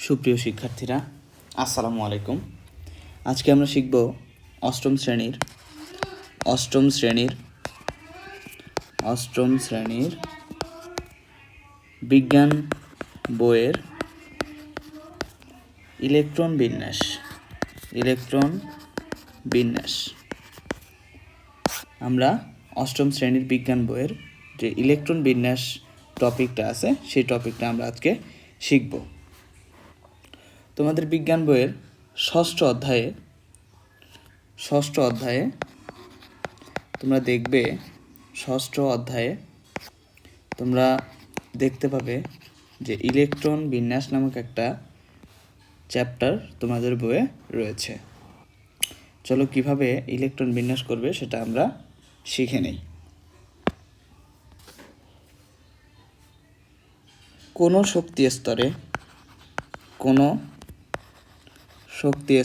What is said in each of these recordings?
সুপ্রিয় শিক্ষার্থীরা, আসসালামু আলাইকুম। আজকে আমরা শিখব অষ্টম শ্রেণীর বিজ্ঞান বইয়ের ইলেকট্রন বিন্যাস। আমরা অষ্টম শ্রেণীর বিজ্ঞান বইয়ের যে ইলেকট্রন বিন্যাস টপিকটা আছে সেই টপিকটা আমরা আজকে শিখব। তোমাদের বিজ্ঞান বইয়ের ষষ্ঠ অধ্যায়ে তোমরা দেখবে, ষষ্ঠ অধ্যায়ে তোমরা দেখতে পাবে যে ইলেকট্রন বিন্যাস নামক একটা চ্যাপ্টার তোমাদের বইয়ে রয়েছে। চলো কিভাবে ইলেকট্রন বিন্যাস করবে সেটা আমরা শিখে নেই। কোনো শক্তি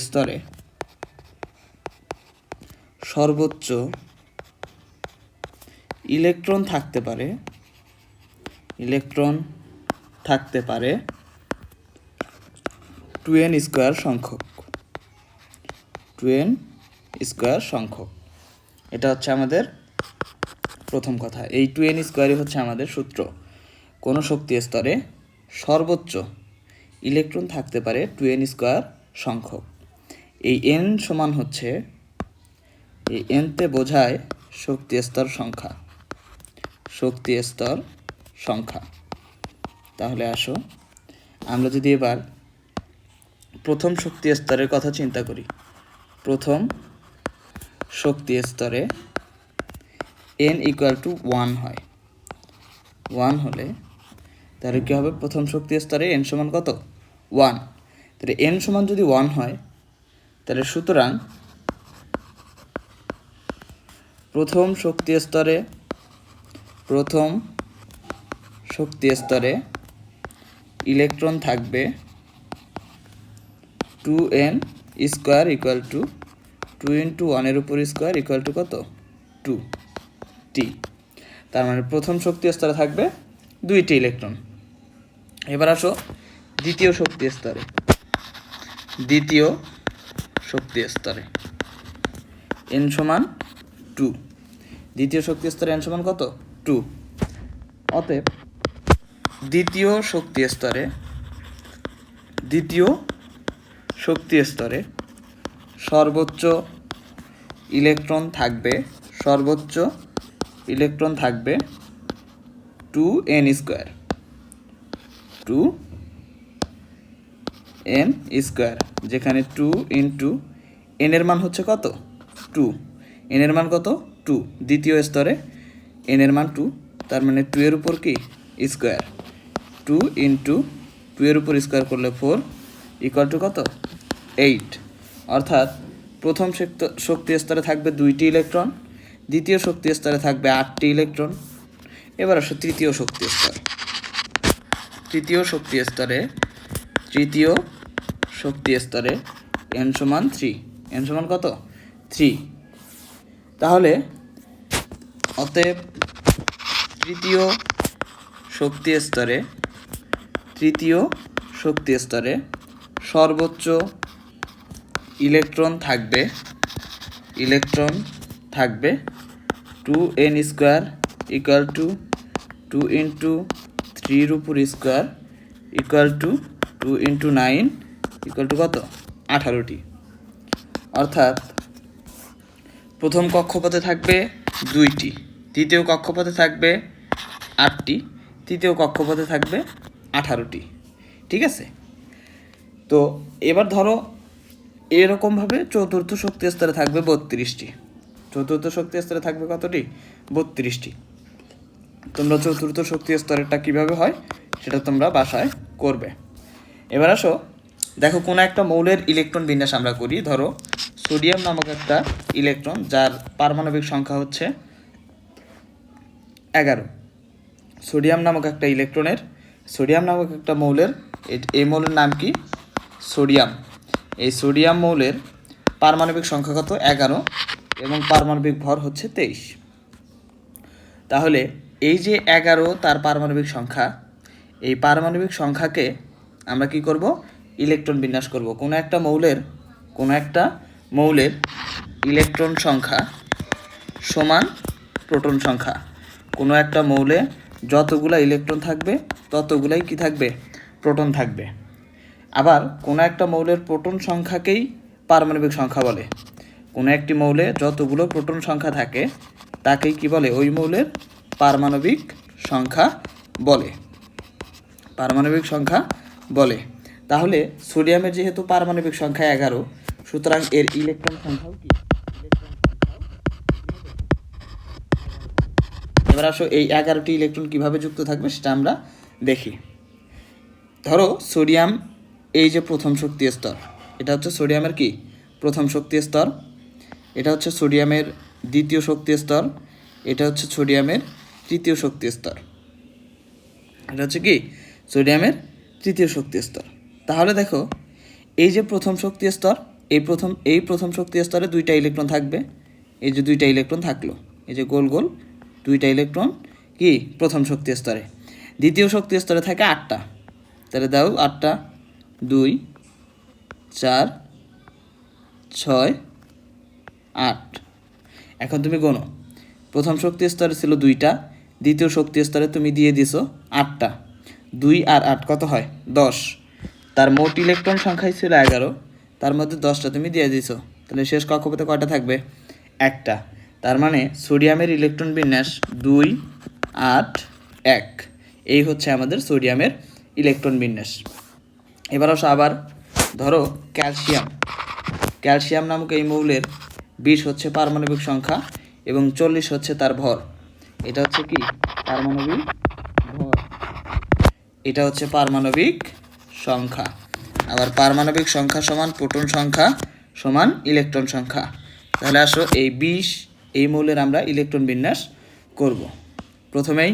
স্তরে সর্বোচ্চ ইলেকট্রন থাকতে পারে 2n স্কয়ার সংখ্যক। এটা হচ্ছে আমাদের প্রথম কথা। এই 2n স্কয়ারই হচ্ছে আমাদের সূত্র। কোনো শক্তি স্তরে সর্বোচ্চ ইলেকট্রন থাকতে পারে 2n স্কয়ার সংখ্যক। এই n সমান হচ্ছে, এই n তে বোঝায় শক্তি স্তর সংখ্যা। তাহলে আসো আমরা যদি এবার প্রথম শক্তি স্তরের কথা চিন্তা করি। প্রথম শক্তি স্তরে n ইকুয়াল টু 1 হয়। 1 হলে তাহলে কী হবে? প্রথম শক্তি স্তরে n সমান কত? 1। তাহলে n সমান যদি 1 হয় তাহলে সুতরাং প্রথম শক্তি স্তরে ইলেকট্রন থাকবে 2n square equal to 2 into 1 উপর স্কয়ার ইকুয়াল টু কত? 2t। তার মানে প্রথম শক্তি স্তরে থাকবে 2টি ইলেকট্রন। এবার আসো দ্বিতীয় শক্তি স্তরে n সমান 2। দ্বিতীয় শক্তি স্তরে n সমান কত? 2। অতএব দ্বিতীয় শক্তি স্তরে সর্বোচ্চ ইলেকট্রন থাকবে 2n স্কয়ার, যেখানে 2 ইন্টু n এর মান হচ্ছে কত? 2। n এর মান কত? 2। দ্বিতীয় স্তরে n এর মান 2, তার মানে 2 এর উপর কি? স্কয়ার। 2 ইন্টু 2 এর উপর স্কয়ার করলে 4 ইকুয়াল টু কত? 8। অর্থাৎ প্রথম শক্তি স্তরে থাকবে 2টি ইলেকট্রন, দ্বিতীয় শক্তি স্তরে থাকবে 8টি ইলেকট্রন। এবার আসো তৃতীয় শক্তি স্তরে n সমান 3। n সমান কত? 3। তাহলে অতএব তৃতীয় শক্তি স্তরে সর্বোচ্চ ইলেকট্রন থাকবে 2n square equal to 2 into 3 এর উপর square equal to 2 into 9 equal to কত? 18টি। অর্থাৎ প্রথম কক্ষপথে থাকবে 2টি, দ্বিতীয় কক্ষপথে থাকবে 8টি, তৃতীয় কক্ষপথে থাকবে 18টি। ঠিক আছে? তো এবার ধরো এরকমভাবে চতুর্থ শক্তি স্তরে থাকবে 32টি। চতুর্থ শক্তি স্তরে থাকবে কতটি? 32টি। তোমরা চতুর্থ শক্তি স্তরেরটা কীভাবে হয় সেটা তোমরা বাসায় করবে। এবার আসো দেখো কোনো একটা মৌলের ইলেকট্রন বিন্যাস আমরা করি। ধরো সোডিয়াম নামক একটা ইলেকট্রন, যার পারমাণবিক সংখ্যা হচ্ছে 11। সোডিয়াম নামক একটা মৌলের, এই মৌলের নাম কি? সোডিয়াম। এই সোডিয়াম মৌলের পারমাণবিক সংখ্যা কত? 11 এবং পারমাণবিক ভর হচ্ছে 23। তাহলে এই যে 11 তার পারমাণবিক সংখ্যা, এই পারমাণবিক সংখ্যাকে আমরা কি করব? ইলেকট্রন বিন্যাস করব। কোনো একটা মৌলের ইলেকট্রন সংখ্যা সমান প্রোটন সংখ্যা। কোনো একটা মৌলে যতগুলা ইলেকট্রন থাকবে ততগুলাই কি থাকবে? প্রোটন থাকবে। আবার কোনো একটা মৌলের প্রোটন সংখ্যাকেই পারমাণবিক সংখ্যা বলে। কোনো একটি মৌলে যতগুলো প্রোটন সংখ্যা থাকে তাকেই কি বলে? ওই মৌলের পারমাণবিক সংখ্যা বলে। পারমাণবিক সংখ্যা বলে। তাহলে সোডিয়ামের যেহেতু পারমাণবিক সংখ্যা 11, সুতরাং এর ইলেকট্রন সংখ্যাও কি? এবার আসো এই 11টি ইলেকট্রন কিভাবে যুক্ত থাকবে সেটা আমরা দেখি। ধরো সোডিয়াম এই যে প্রথম শক্তি স্তর, এটা হচ্ছে সোডিয়ামের কি? প্রথম শক্তি স্তর। এটা হচ্ছে সোডিয়ামের দ্বিতীয় শক্তি স্তর। এটা হচ্ছে সোডিয়ামের তৃতীয় শক্তি স্তর। এটা হচ্ছে কি? সোডিয়ামের তৃতীয় শক্তি স্তর। তাহলে দেখো এই যে প্রথম শক্তি স্তর, এই প্রথম শক্তি স্তরে 2টা ইলেকট্রন থাকবে। এই যে 2টা ইলেকট্রন থাকলো, এই যে গোল গোল 2টা ইলেকট্রন কি? প্রথম শক্তি স্তরে। দ্বিতীয় শক্তি স্তরে থাকে 8টা। তাহলে দাও 8টা, 2, 4, 6, 8। এখন তুমি গোনো। প্রথম শক্তি স্তরে ছিল 2টা, দ্বিতীয় শক্তি স্তরে তুমি দিয়ে দিছো 8টা। 2 আর 8 কত হয়? 10। তার মোট ইলেকট্রন সংখ্যাই ছিল 11, তার মধ্যে 10টা তুমি দিয়ে দিছো। তাহলে শেষ কক্ষপথে কয়টা থাকবে? 1টা। তার মানে সোডিয়ামের ইলেকট্রন বিন্যাস 2, 8, 1। এই হচ্ছে আমাদের সোডিয়ামের ইলেকট্রন বিন্যাস। এবার আসো আবার ধরো ক্যালসিয়াম নামক এই মৌলের 20 হচ্ছে পারমাণবিক সংখ্যা এবং 40 হচ্ছে তার ভর। এটা হচ্ছে কি? পারমাণবিক ভর। এটা হচ্ছে পারমাণবিক সংখ্যা। আবার পারমাণবিক সংখ্যা সমান প্রোটন সংখ্যা সমান ইলেকট্রন সংখ্যা। তাহলে আসো এই 20 এই মৌলের আমরা ইলেকট্রন বিন্যাস করব। প্রথমেই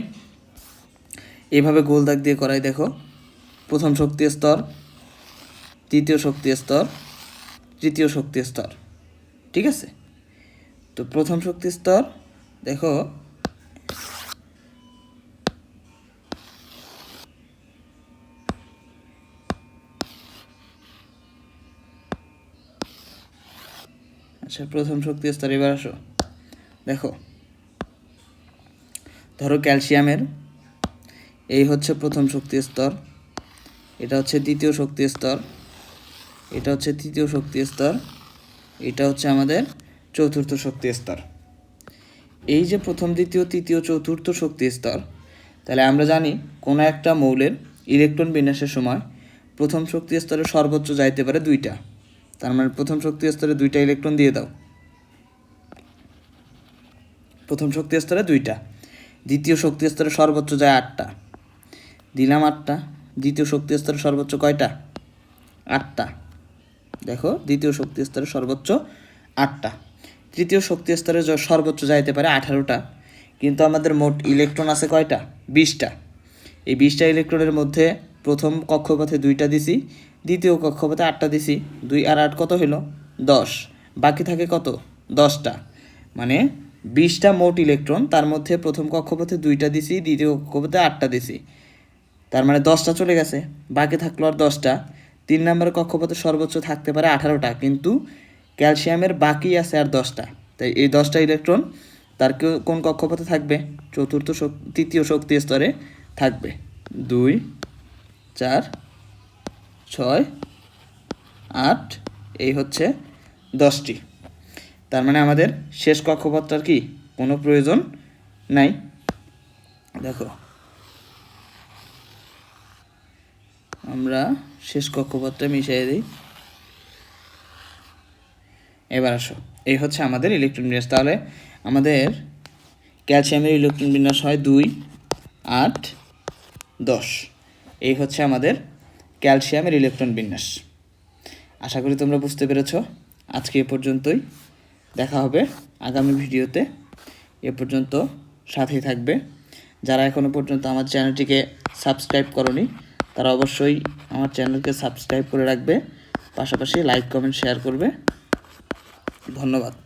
এইভাবে গোল দাগ দিয়ে করাই। দেখো প্রথম শক্তি স্তর, দ্বিতীয় শক্তি স্তর, তৃতীয় শক্তি স্তর। ঠিক আছে? তো প্রথম শক্তি স্তর দেখো আচ্ছা, প্রথম শক্তি স্তর। এবার আসো দেখো, ধরো ক্যালসিয়ামের এই হচ্ছে প্রথম শক্তি স্তর, এটা হচ্ছে দ্বিতীয় শক্তি স্তর, এটা হচ্ছে তৃতীয় শক্তি স্তর, এটা হচ্ছে আমাদের চতুর্থ শক্তি স্তর। এই যে প্রথম, দ্বিতীয়, তৃতীয়, চতুর্থ শক্তি স্তর, তাহলে আমরা জানি কোনো একটা মৌলের ইলেকট্রন বিন্যাসের সময় প্রথম শক্তি স্তরে সর্বোচ্চ যাইতে পারে 2টা। তার মানে প্রথম শক্তি স্তরে 2টা ইলেকট্রন দিয়ে দাও। প্রথম শক্তি স্তরে 2টা। দ্বিতীয় শক্তি স্তরে সর্বোচ্চ যায় 8টা, দিলাম 8টা। দ্বিতীয় শক্তি স্তরে সর্বোচ্চ কয়টা? 8টা। দেখো দ্বিতীয় শক্তি স্তরে সর্বোচ্চ 8টা। তৃতীয় শক্তি স্তরে সর্বোচ্চ যাইতে পারে 18টা, কিন্তু আমাদের মোট ইলেকট্রন আছে কয়টা? 20টা। এই 20টা ইলেকট্রনের মধ্যে প্রথম কক্ষপথে 2টা দিছি, দ্বিতীয় কক্ষপথে 8টা দিছি। 2 আর 8 কত হলো? 10। বাকি থাকে কত? 10টা। মানে 20টা মোট ইলেকট্রন, তার মধ্যে প্রথম কক্ষপথে 2টা দিছি, দ্বিতীয় কক্ষপথে 8টা দিছি। তার মানে 10টা চলে গেছে, বাকি থাকলো আর 10টা। 3 নম্বরের কক্ষপথে সর্বোচ্চ থাকতে পারে 18টা, কিন্তু ক্যালসিয়ামের বাকি আছে আর 10টা। তাই এই 10টা ইলেকট্রন তার কোন কক্ষপথে থাকবে? তৃতীয় শক্তি স্তরে থাকবে। 2, 4, 6, 8, এই হচ্ছে 10টি। তার মানে আমাদের শেষ কক্ষপথটার কি কোনো প্রয়োজন নাই। দেখো আমরা শেষ কক্ষপথটা মিশিয়ে দিই। এবার আসো, এই হচ্ছে আমাদের ইলেকট্রন বিন্যাস। তাহলে আমাদের ক্যালসিয়ামের ইলেকট্রন বিন্যাস হয় 2, 8, 10। এই হচ্ছে আমাদের ক্যালসিয়ামের ইলেকট্রন বিন্যাস। আশা করি তোমরা বুঝতে পেরেছ। আজকে এ পর্যন্তই, দেখা হবে আগামী ভিডিওতে। এ পর্যন্ত সাথেই থাকবে। যারা এখনও পর্যন্ত আমার চ্যানেলটিকে সাবস্ক্রাইব করনি তারা অবশ্যই আমার চ্যানেলকে সাবস্ক্রাইব করে রাখবে, পাশাপাশি লাইক, কমেন্ট, শেয়ার করবে। ধন্যবাদ।